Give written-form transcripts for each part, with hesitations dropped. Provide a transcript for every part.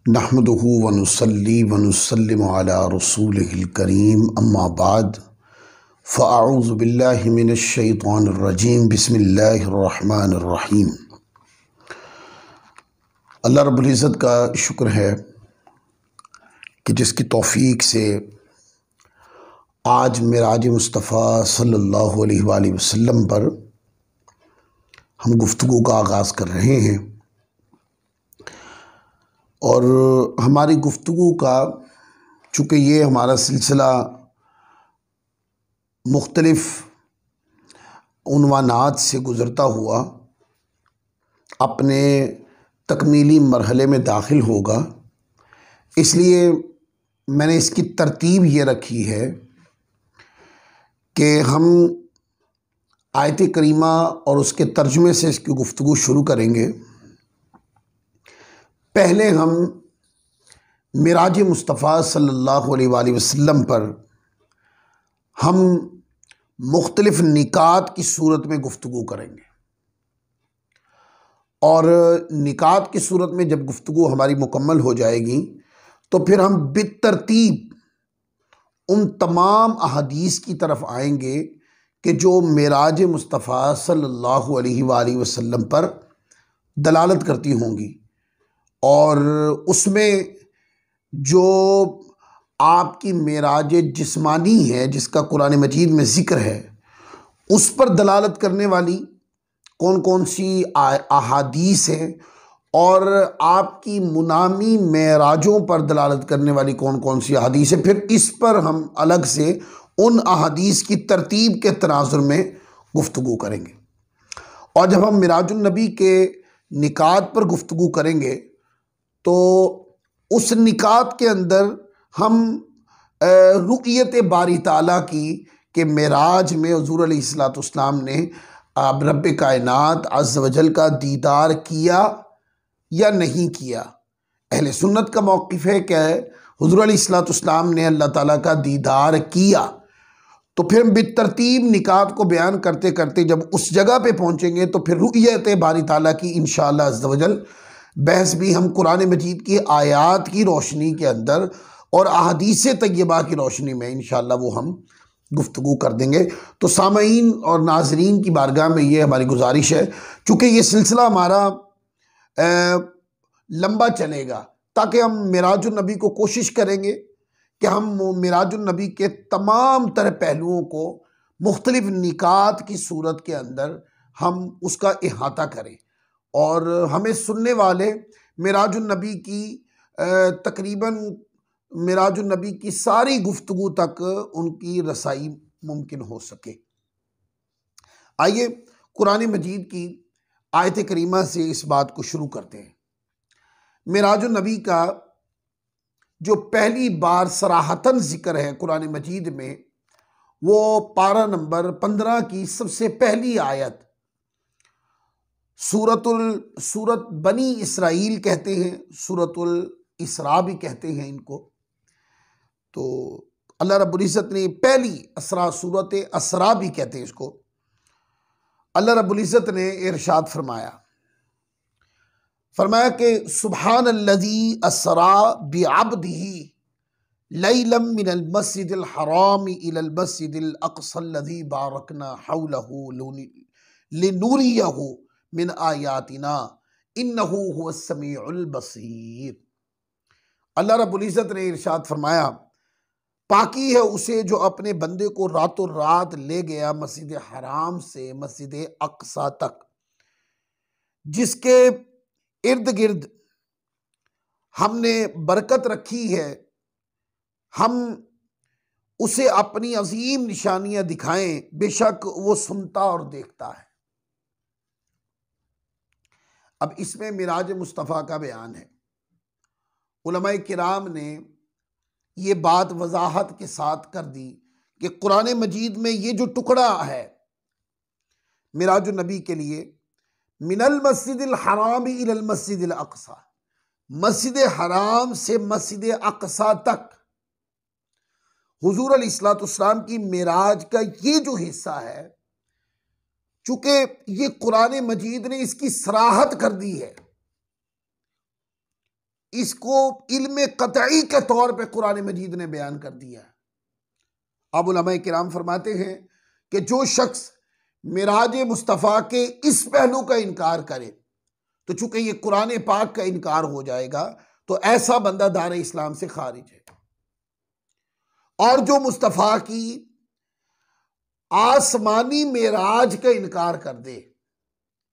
नहमदुहु व नुसल्ली व नुसल्लिमु अला रसूलिहिल करीम अम्मा बाद फ़अऊज़ु बिल्लाहि मिनश शैतानिर रजीम बिस्मिल्लाहिर रहमानिर रहीम। अल्लाह रब्बुल इज़्ज़त का शुक्र है कि जिसकी तौफ़ीक से आज मिराज मुस्तफ़ा सल्लल्लाहु अलैहि वसल्लम पर हम गुफ्तगू का आगाज़ कर रहे हैं। और हमारी गुफ्तगू का चूँकि ये हमारा सिलसिला मुख्तलिफ़ उन्वानात से गुज़रता हुआ अपने तकमीली मरहले में दाखिल होगा, इसलिए मैंने इसकी तरतीब ये रखी है कि हम आयत करीमा और उसके तर्जुमे से इसकी गुफ्तगू शुरू करेंगे। पहले हम मिराज मुस्तफ़ा सल्लल्लाहु अलैहि वसल्लम पर हम मुख्तलिफ़ निकात की सूरत में गुफ्तगू करेंगे, और निकात की सूरत में जब गुफ्तगू हमारी मुकम्मल हो जाएगी तो फिर हम बितरतीब उन तमाम अहादीस की तरफ आएंगे कि जो मिराज मुस्तफ़ा सल्लल्लाहु अलैहि वसल्लम पर दलालत करती होंगी, और उसमें जो आपकी मेराज जिस्मानी है जिसका कुरान मजीद में ज़िक्र है, उस पर दलालत करने वाली कौन कौन सी अहादीस हैं, और आपकी मुनामी मेराजों पर दलालत करने वाली कौन कौन सी अहादीस है। फिर इस पर हम अलग से उन अहादीस की तरतीब के तनाजुर में गुफ्तगू करेंगे। और जब हम मिराजुन नबी के निकात पर गुफ्तगू करेंगे तो उस निकात के अंदर हम रुक़यत बारी ताला की कि मेराज में हुज़ूर अलैहिस्सलाम ने अब रब्ब कायनात अज़्ज़ वजल का दीदार किया या नहीं किया। अहले सुन्नत का मौक़िफ़ है कि हुज़ूर अलैहिस्सलाम ने अल्लाह ताला का दीदार किया। तो फिर हम बितरतीब निकात को बयान करते करते जब उस जगह पे पहुँचेंगे तो फिर रुक़यत बारी ताला की इंशाअल्लाह अज़्ज़ वजल बहस भी हम कुरान मजीद की आयात की रोशनी के अंदर और अहादीस तय्यबा की रोशनी में इंशाअल्लाह वो हम गुफ्तगू कर देंगे। तो सामईन और नाजरीन की बारगाह में ये हमारी गुजारिश है, चूँकि ये सिलसिला हमारा लंबा चलेगा, ताकि हम मिराजुन नबी को कोशिश करेंगे कि हम मिराजुन नबी के तमाम तरह पहलुओं को मुख्तलिफ़ निकात की सूरत के अंदर हम उसका इहाता करें, और हमें सुनने वाले मिराजुन नबी की तकरीबन मिराजुन नबी की सारी गुफ्तगू तक उनकी रसाई मुमकिन हो सके। आइए कुरान मजीद की आयत करीमा से इस बात को शुरू करते हैं। मिराजुन नबी का जो पहली बार सराहतन ज़िक्र है कुरान मजीद में, वो पारा नंबर 15 की सबसे पहली आयत, सूरत बनी इसराइल कहते हैं, सूरतुल इसरा भी कहते हैं इनको। तो अल्लाह रब्बुल इज़्ज़त ने पहली असरा, सूरत असरा भी कहते हैं इसको। अल्लाह रब्बुल इज़्ज़त ने इरशाद फरमाया कि सुब्हानल्लज़ी असरा बिअब्दिही लैलम मिनल मस्जिदिल हराम इलल मस्जिदिल अक़सल्लज़ी बारकना हौलहु लिनूरियहु मिन आयातिना इन्नहु हुवस समीउल बसीर। अल्लाह रब्बुल इज़्ज़त ने इरशाद फरमाया, पाकी है उसे जो अपने बंदे को रातों रात ले गया मस्जिद हराम से मस्जिद अक़सा तक, जिसके इर्द गिर्द हमने बरकत रखी है, हम उसे अपनी अजीम निशानियां दिखाएं, बेशक वो सुनता और देखता है। अब इसमें मिराज मुस्तफ़ा का बयान है। उलमाए किराम ने ये बात वजाहत के साथ कर दी कि कुरान मजीद में ये जो टुकड़ा है मिराजुन नबी के लिए, मिनल मस्जिदिल हराम इलल मस्जिदिल अक़सा, मस्जिद हराम से मस्जिद अक़सा तक हुज़ूर अलैहिस्सलाम की मिराज का ये जो हिस्सा है, चूँकि ये कुरान मजीद ने इसकी सराहत कर दी है इसको इल्म कतई के तौर पे कुरान मजीद ने बयान कर दिया है। अब उलमा किराम फरमाते हैं कि जो शख्स मिराज मुस्तफ़ा के इस पहलू का इनकार करे तो चूंकि ये कुरान पाक का इनकार हो जाएगा तो ऐसा बंदा दार इस्लाम से खारिज है। और जो मुस्तफ़ा की आसमानी मेराज का इनकार कर दे,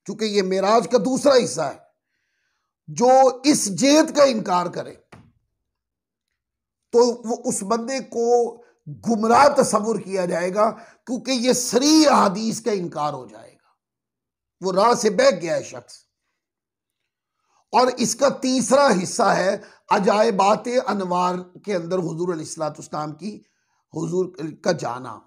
चूंकि ये मेराज का दूसरा हिस्सा है, जो इस जेद का इनकार करे तो वो उस बंदे को गुमराह तस्वुर किया जाएगा, क्योंकि ये सरी हदीस का इनकार हो जाएगा, वो राह से बहक गया है शख्स। और इसका तीसरा हिस्सा है अजायबात अनवार के अंदर हुजूर अलैहिस्सलाम की हुजूर का जाना।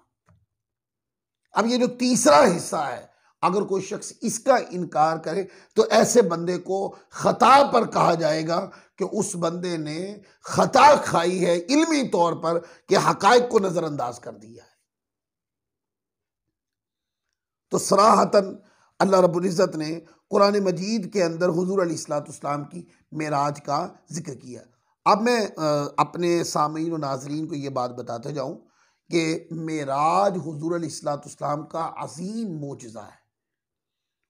अब ये जो तीसरा हिस्सा है, अगर कोई शख्स इसका इनकार करे तो ऐसे बंदे को खता पर कहा जाएगा कि उस बंदे ने खता खाई है इल्मी तौर पर कि हकायक को नजरअंदाज कर दिया है। तो सराहतन अल्लाह रब्बुल इज़्ज़त ने कुरान मजीद के अंदर हुजूर अलैहिस्सलाम की मेराज का जिक्र किया। अब मैं अपने सामीन और नाजरीन को ये बात बताता जाऊं कि मेराज हुजूर अलैहिस्सलाम का अजीम मोजज़ा है।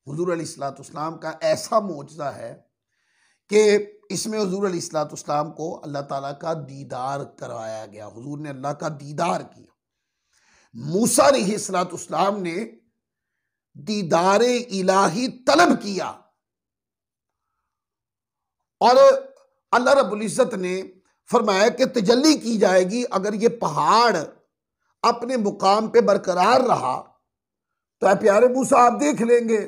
हुजूर अलैहिस्सलाम का ऐसा मोजज़ा है कि इसमें हुजूर अलैहिस्सलाम को अल्लाह ताला का दीदार करवाया गया। हुजूर ने अल्लाह का दीदार किया। मूसा अलैहिस्सलाम ने दीदार इलाही तलब किया और अल्लाह रब्बुल इज़्ज़त ने फरमाया कि तजल्ली की जाएगी। अगर ये पहाड़ अपने मुकाम पे बरकरार रहा तो ऐ प्यारे मूसा आप देख लेंगे,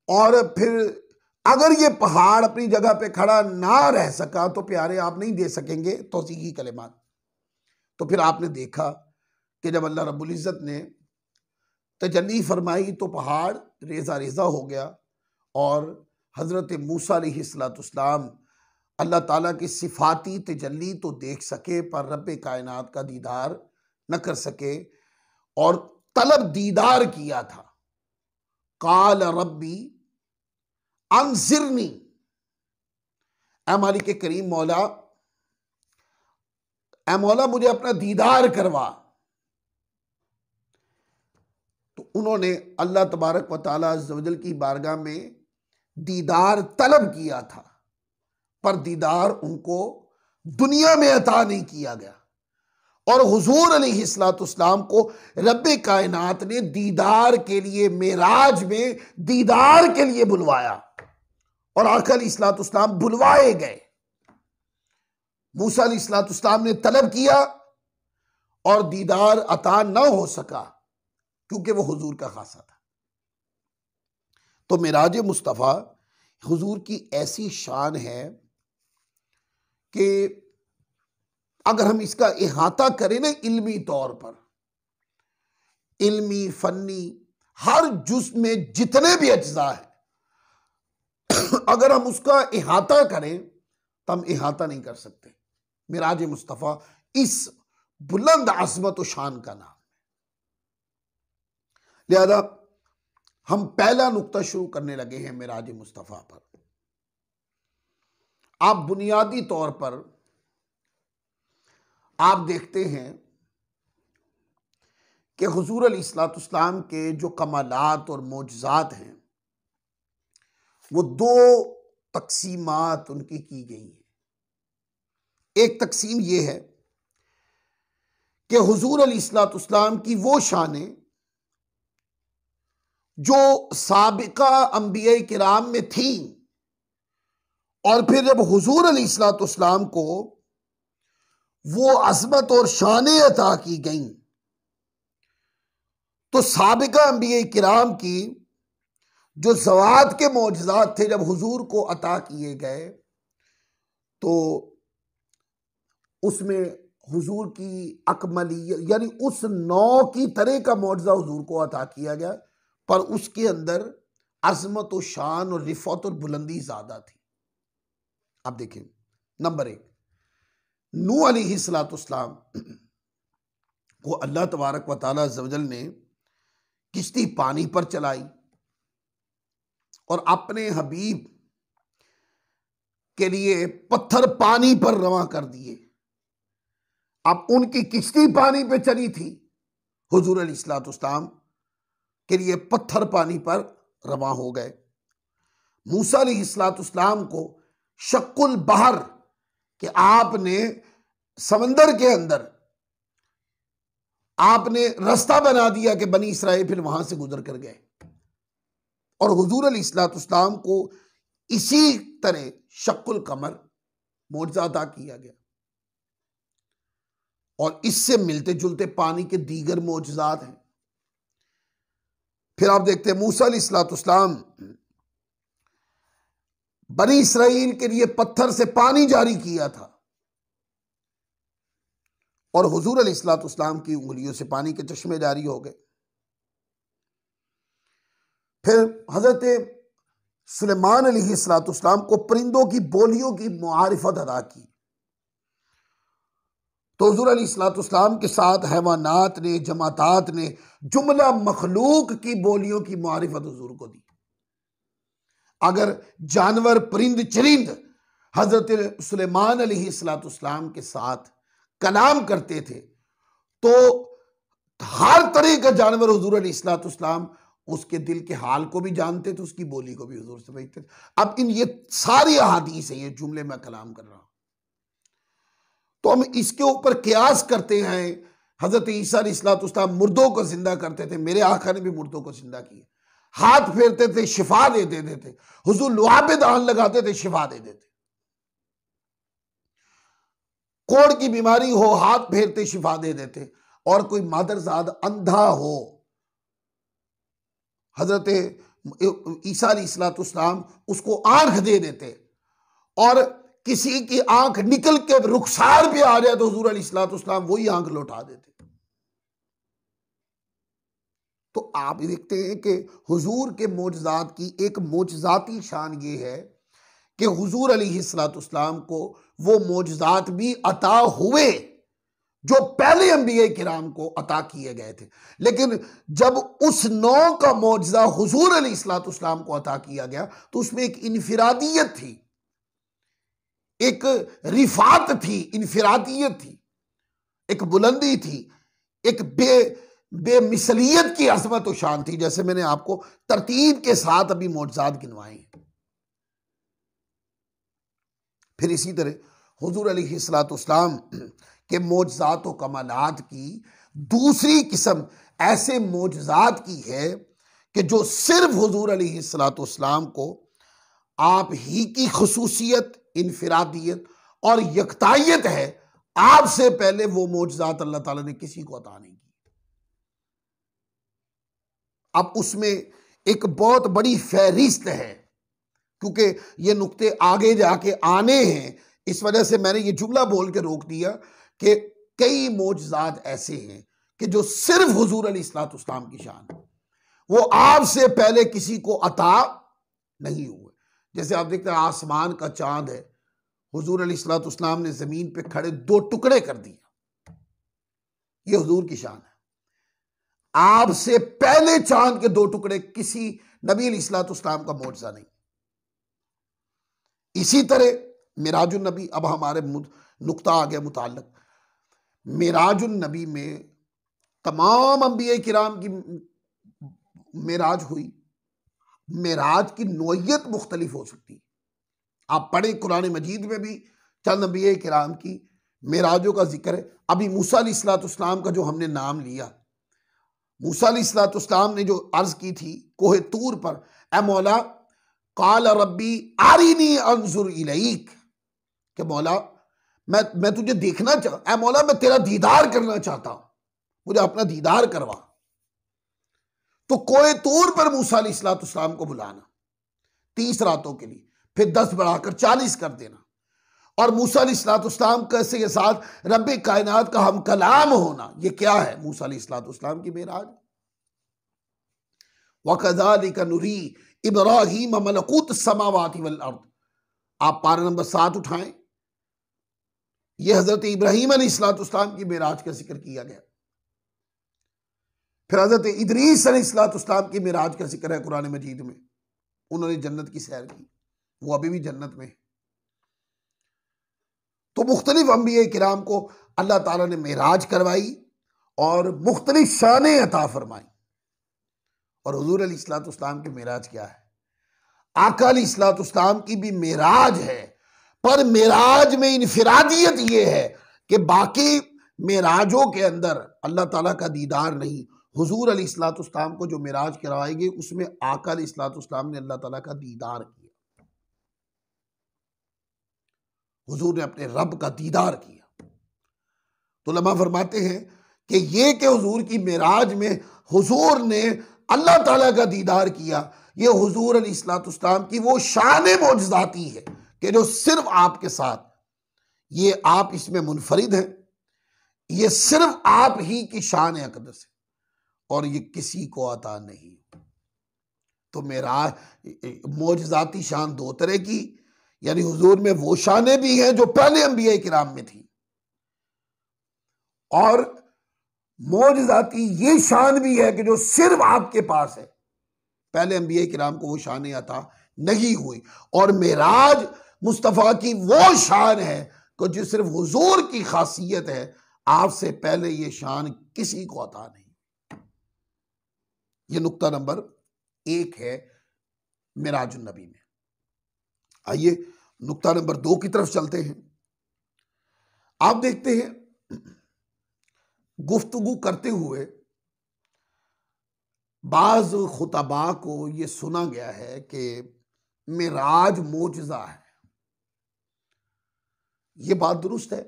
और फिर अगर ये पहाड़ अपनी जगह पे खड़ा ना रह सका तो प्यारे आप नहीं दे सकेंगे तौसीकी कलिमात। तो फिर आपने देखा कि जब अल्लाह रब्बुल इज़्ज़त ने तजल्ली फरमाई तो पहाड़ रेजा रेजा हो गया और हज़रत मूसा अलैहिस्सलाम अल्लाह ताला की सिफाती तजल्ली तो देख सके पर रब्बे कायनात का दीदार न कर सके, और तलब दीदार किया था। काल रब्बी अंज़िरनी, ऐ मालिक करीम मौला, ऐ मौला मुझे अपना दीदार करवा। तो उन्होंने अल्लाह तबारक व तआला अज़्ज़ व जल की बारगाह में दीदार तलब किया था, पर दीदार उनको दुनिया में अता नहीं किया गया। और हुजूर अलैहिस्सलाम को रब्बे कायनात ने दीदार के लिए मेराज में दीदार के लिए बुलवाया और आका अलैहिस्सलाम बुलवाए गए। मूसा अलैहिस्सलाम ने तलब किया और दीदार अता न हो सका क्योंकि वो हुजूर का खासा था। तो मेराज मुस्तफ़ा हुजूर की ऐसी शान है कि अगर हम इसका इहाता करें ना इल्मी तौर पर, इल्मी फन्नी हर जुज़ में जितने भी अज्जा है, अगर हम उसका इहाता करें तो हम इहाता नहीं कर सकते। मेराज मुस्तफ़ा इस बुलंद अज़मत व शान का नाम है। लिहाजा हम पहला नुक्ता शुरू करने लगे हैं मेराज मुस्तफ़ा पर। आप बुनियादी तौर पर आप देखते हैं कि हुजूर अलैहिस्सलाम के जो कमालात और मोजज़ात हैं वो दो तकसीमात उनकी की गई हैं। एक तकसीम ये है कि हुजूर अलैहिस्सलाम की वो शानें जो साबिका अंबिया किराम में थी, और फिर जब हुजूर अलैहिस्सलाम को वो अज़मत और शानें अता की गईं तो साबिका अंबिया किराम की जो ज़वात के मोजज़ात थे जब हुजूर को अता किए गए तो उसमें हुजूर की अकमलियत यानी उस नौ की तरह का मोजज़ा हुजूर को अता किया गया, पर उसके अंदर अज़मत व शान और रिफ़त और बुलंदी ज़्यादा थी। अब देखें, नंबर एक, नूह अलैहिस्सलाम को अल्लाह तबारक व तआला अज़्ज़ व जल ने किश्ती पानी पर चलाई और अपने हबीब के लिए पत्थर पानी पर रवां कर दिए। अब उनकी किश्ती पानी पे चली थी, हुजूर अलैहिस्सलाम के लिए पत्थर पानी पर रवां हो गए। मूसा अलैहिस्सलाम को शक्कुल बहर कि आपने समंदर के अंदर आपने रास्ता बना दिया कि बनी इसराइल फिर वहां से गुजर कर गए, और हुजूर अलैहिस्सलाम को इसी तरह शक्कुल कमर मोजज़ा अता किया गया, और इससे मिलते जुलते पानी के दीगर मोजज़ात हैं। फिर आप देखते हैं मूसा अलैहिस्सलाम बनी इसराइल के लिए पत्थर से पानी जारी किया था, और हुजूर अलैहिस्सलाम की उंगलियों से पानी के चश्मे जारी हो गए। फिर हजरत सुलेमान अलैहिस्सलाम को परिंदों की बोलियों की मुआरिफत अदा की, तो हुजूर अलैहिस्सलाम के साथ हैवानात ने, जमातात ने, जुमला मखलूक की बोलियों की मुआरिफत हुजूर को दी। अगर जानवर, परिंद, चरिंद हजरत सुलेमान अलैहिस्सलाम के साथ कलाम करते थे, तो हर तरह का जानवर हुजूर अलैहिस्सलाम उसके दिल के हाल को भी जानते थे, उसकी बोली को भी हुजूर समझते थे। अब ये सारी अहादीस है, ये जुमले में कलाम कर रहा हूं, तो हम इसके ऊपर कियास करते हैं। हजरत ईसा अलैहिस्सलाम मुर्दों को जिंदा करते थे, मेरे आका ने भी मुर्दों को जिंदा किया। हाथ फेरते थे, शिफा दे देते थे। हुजूर लोहा पे दान लगाते थे, शिफा दे देते। कोढ़ की बीमारी हो, हाथ फेरते, शिफा दे देते। और कोई मादरजाद अंधा हो, हजरत ईसा अलैहिस्सलाम उसको आंख दे देते, और किसी की आंख निकल के रुखसार पे आ जाए तो हुजूर अलैहिस्सलाम वही आंख लौटा देते। तो आप देखते हैं कि हुजूर के मोजज़ात की एक मोजज़ाती शान ये है कि हुजूर अलैहिस्सलाम को वो मोजज़ात भी अता हुए जो पहले अंबिया किराम को अता किए गए थे, लेकिन जब उस नौ का मोजज़ा हुजूर अलैहिस्सलाम को अता किया गया तो उसमें एक इनफिरादियत थी, एक रिफात थी, इनफिरादियत थी, एक बुलंदी थी, एक बेमिसलियत की अजमत और शान थी, जैसे मैंने आपको तरतीब के साथ अभी मोजज़ात गिनवाए हैं। फिर इसी तरह हुजूर अलैहिस्सलाम के मोजज़ात और कमालात की दूसरी किस्म ऐसे मोजज़ात की है कि जो सिर्फ हुजूर अलैहिस्सलाम को आप ही की खुसूसियत, इनफिरादियत और यकतायत है, आपसे पहले वो मोजज़ात अल्लाह ताला ने किसी को अता नहीं की। अब उसमें एक बहुत बड़ी फहरिस्त है, क्योंकि ये नुक्ते आगे जाके आने हैं, इस वजह से मैंने ये जुमला बोल के रोक दिया कि कई मोजज़ात ऐसे हैं कि जो सिर्फ हुजूर अलैहिस्सलाम की शान है, वो आपसे पहले किसी को अता नहीं हुए। जैसे आप देखते हैं आसमान का चांद है, हुजूर अलैहिस्सलाम ने जमीन पे खड़े 2 टुकड़े कर दिया, ये हुजूर की शान है। आपसे पहले चांद के 2 टुकड़े किसी नबी अलैहिस्सलाम का मोजज़ा नहीं। इसी तरह मिराजुन नबी, अब हमारे नुक्ता आ गया मुताल्लिक मिराजुन नबी में तमाम अंबिया किराम की मिराज हुई। मिराज की नौइयत मुख्तलिफ हो सकती है, आप पढ़े कुरान मजीद में भी चंद अंबिया किराम की मिराजों का जिक्र है। अभी मूसा अलैहिस्सलाम का जो हमने नाम लिया, मूसा अलैहिस्सलाम ने जो अर्ज की थी कोहे तूर पर, ए मौला काल रब्बी आरिनी अंजुर इलैक, कि मौला मैं तुझे देखना चाहता, ए मौला मैं तेरा दीदार करना चाहता हूं, मुझे अपना दीदार करवा। तो कोहे तूर पर मूसा अलैहिस्सलाम को बुलाना 30 रातों के लिए, फिर 10 बढ़ाकर 40 कर देना, और मूसा अलैहिस्सलाम कैसे के साथ रब्बे कायनात का हम कलाम होना, ये क्या है मूसा अलैहिस्सलाम की मेराज। वकज़ालिका नुरी इब्राहीम मलकूत समावाति वल अर्द, आप पारा नंबर 7 उठाएं, यह हजरत इब्राहीम अलैहिस्सलाम की मेराज का जिक्र किया गया। फिर हजरत इदरीस अलैहिस्सलाम की मेराज का जिक्र है कुरान मजीद में, उन्होंने जन्नत की सैर की, वो अभी भी जन्नत में है। तो मुख्तलिफ अंबिया किराम को अल्लाह ताला ने मेराज करवाई और मुख्तलिफ शानें अता फरमाई। और हुजूर अलैहिस्सलाम की मेराज क्या है? आका अलैहिस्सलाम की भी मेराज है, पर मेराज में इनफिरादियत यह है कि बाकी मेराजों के अंदर अल्लाह ताला का दीदार नहीं। हुजूर अलैहिस्सलाम को जो मेराज करवाई गई उसमें आका अलैहिस्सलाम ने अल्लाह ताला का दीदार किया, हुजूर ने अपने रब का दीदार किया। तो उलमा फरमाते हैं कि ये कि हुजूर की मेराज में हुजूर ने अल्लाह ताला का दीदार किया, ये हुजूर अलैहिस्सलाम की वो शान मोजज़ाती है कि जो सिर्फ आपके साथ, ये आप इसमें मुनफरिद हैं, ये सिर्फ आप ही की शान अक़दस है और ये किसी को अता नहीं। तो मेराज मोजज़ाती शान दो तरह की, यानी हुजूर में वो शानें भी हैं जो पहले अंबिया किराम में थी, और मोजज़ाती ये शान भी है कि जो सिर्फ आपके पास है। पहले अंबिया किराम को वो शान अता नहीं हुई, और मेराज मुस्तफ़ा की वो शान है कि जो सिर्फ हुजूर की खासियत है, आपसे पहले ये शान किसी को अता नहीं। ये नुक्ता नंबर 1 है मेराजुन नबी में। आइए नुक्ता नंबर 2 की तरफ चलते हैं। आप देखते हैं गुफ्तगू करते हुए बाज खुतबा को यह सुना गया है कि मेराज मोजज़ा है। यह बात दुरुस्त है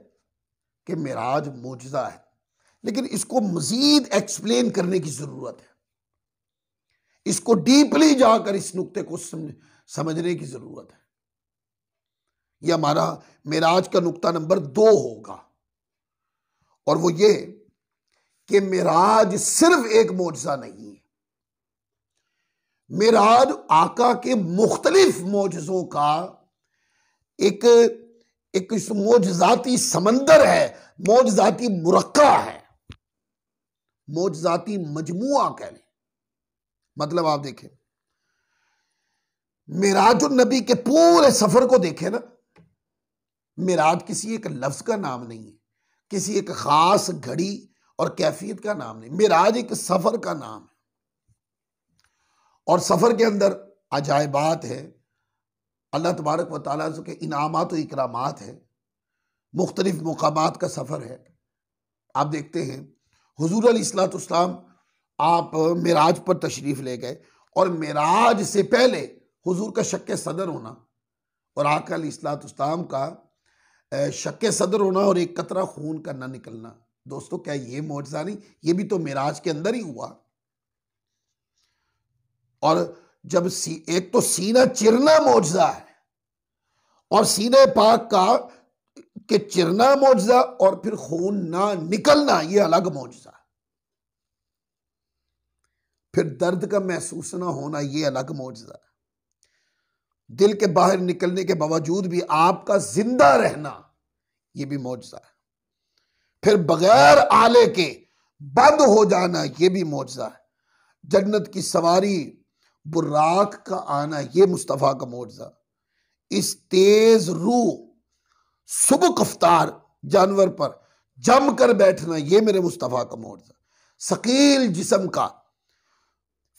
कि मेराज मोजज़ा है, लेकिन इसको मजीद एक्सप्लेन करने की जरूरत है, इसको डीपली जाकर इस नुक्ते को समझने की जरूरत है। यह हमारा मेराज का नुक्ता नंबर 2 होगा, और वो ये कि मेराज सिर्फ एक मोजज़ा नहीं है। मेराज आका के मुख्तलिफ मोजज़ों का एक मोजज़ाती समंदर है, मोजज़ाती मुरक्का है, मोजज़ाती मजमुआ कह लें। मतलब आप देखें, मेराजुन नबी के पूरे सफर को देखें ना, मेराज किसी एक लफ्ज का नाम नहीं है, किसी एक खास घड़ी और कैफियत का नाम नहीं, मेराज एक सफर का नाम है। और सफर के अंदर अजायबात है, अल्लाह तबारक व तआला के इनामात व इकरामात है, मुख्तलिफ मुकामात का सफर है। आप देखते हैं हुजूर अलैहिस्सलाम आप मेराज पर तशरीफ ले गए, और मेराज से पहले हुजूर का शक्के सदर होना और आका अलैहिस्सलाम का शक्के सदर होना और एक कतरा खून का न निकलना, दोस्तों क्या ये मौजज़ा नहीं? ये भी तो मेराज के अंदर ही हुआ। और जब एक तो सीना चिरना मौजज़ा है, और सीने पाक का के चिरना मौजज़ा, और फिर खून ना निकलना ये अलग मौजज़ा है। फिर दर्द का महसूस ना होना ये अलग मौजज़ा है। दिल के बाहर निकलने के बावजूद भी आपका जिंदा रहना ये भी मौजज़ा है। फिर बगैर आले के बंद हो जाना ये भी मौजज़ा है। जन्नत की सवारी बुर्राक का आना ये मुस्तफ़ा का मौजज़ा। इस तेज रूह सुबह कफ्तार जानवर पर जम कर बैठना ये मेरे मुस्तफ़ा का मौजज़ा। सकील जिस्म का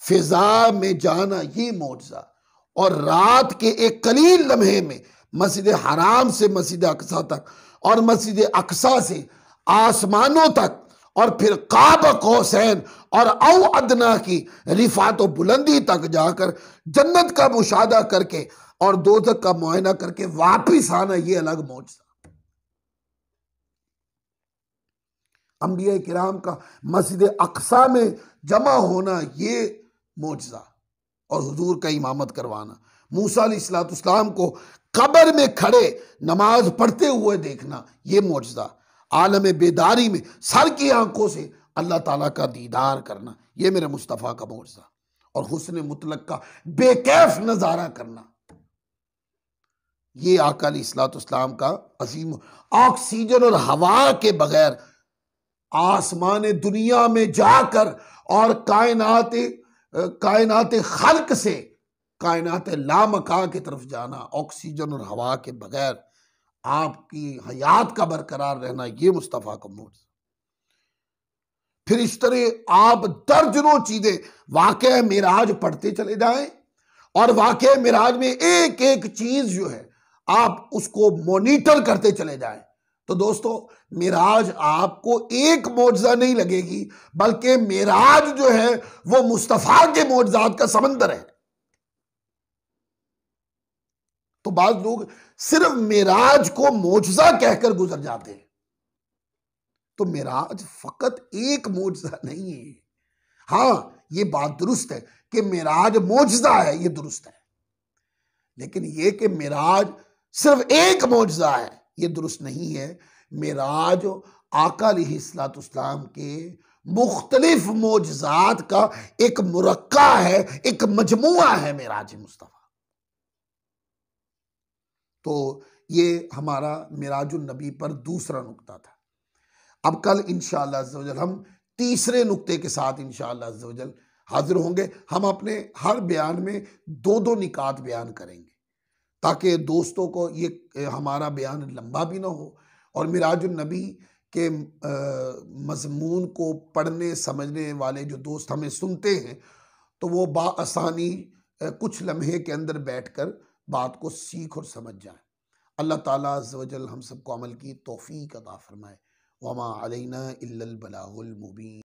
फिजा में जाना ये मौजज़ा। और रात के एक कलील लम्हे में मस्जिद हराम से मस्जिद अक्सा तक, और मस्जिद अक्सा से आसमानों तक, और फिर काब कौसैन और औ अदना की रिफात व बुलंदी तक जाकर जन्नत का मुशाहदा करके और दोज़ख का मुआयना करके वापिस आना ये अलग मौजज़ा। अंबिया किराम का मस्जिद अक्सा में जमा होना ये मौजज़ा, और हुजूर का इमामत करवाना। मूसा अलैहिस्सलाम को कब्र में खड़े नमाज पढ़ते हुए देखना ये मौजज़ा। आलम बेदारी में सर की आंखों से अल्लाह ताला का दीदार करना ये मेरे मुस्तफ़ा का मौजज़ा। और हुस्न मुतलक का बेकैफ नज़ारा करना ये आका अलैहिस्सलाम का अजीम। ऑक्सीजन और हवा के बगैर आसमान दुनिया में जाकर और कायनात खल्क से कायनात लामका की तरफ जाना, ऑक्सीजन और हवा के बगैर आपकी हयात का बरकरार रहना, ये मुस्तफ़ा का मोज़। फिर इस तरह आप दर्जनों चीजें वाक़या मिराज पढ़ते चले जाएं और वाक़या मिराज में एक एक चीज जो है आप उसको मॉनिटर करते चले जाएं। तो दोस्तों, मिराज आपको एक मौजज़ा नहीं लगेगी, बल्कि मिराज जो है वो मुस्तफ़ा के मौजज़ात का समंदर है। तो बाज़ लोग सिर्फ मिराज को मौजज़ा कहकर गुजर जाते हैं। तो मिराज फकत एक मौजज़ा नहीं है। हाँ, ये बात दुरुस्त है कि मिराज मौजज़ा है, ये दुरुस्त है, लेकिन ये कि मिराज सिर्फ एक मौजज़ा है, ये दुरुस्त नहीं है। मिराज आका अलैहिस्सलाम के मुख्तलिफ मौजज़ात का एक मुरक्का है, एक मजमुआ है मिराज मुस्तफ़ा। तो ये हमारा मिराजुन नबी पर दूसरा नुक्ता था। अब कल इंशाअल्लाह अज़्ज़ व जल हम तीसरे नुक्ते के साथ इंशाअल्लाह अज़्ज़ व जल हाजिर होंगे। हम अपने हर बयान में दो दो निकात बयान करेंगे ताकि दोस्तों को ये हमारा बयान लंबा भी ना हो और मिराजुन नबी के मज़मून को पढ़ने समझने वाले जो दोस्त हमें सुनते हैं तो वो बाआसानी कुछ लम्हे के अंदर बैठकर बात को सीख और समझ जाए। अल्लाह ताला अज़्ज़ व जल हम सबको अमल की तौफीक अता फरमाए। वमा अलैना इल्लल बलागुल मुबीन।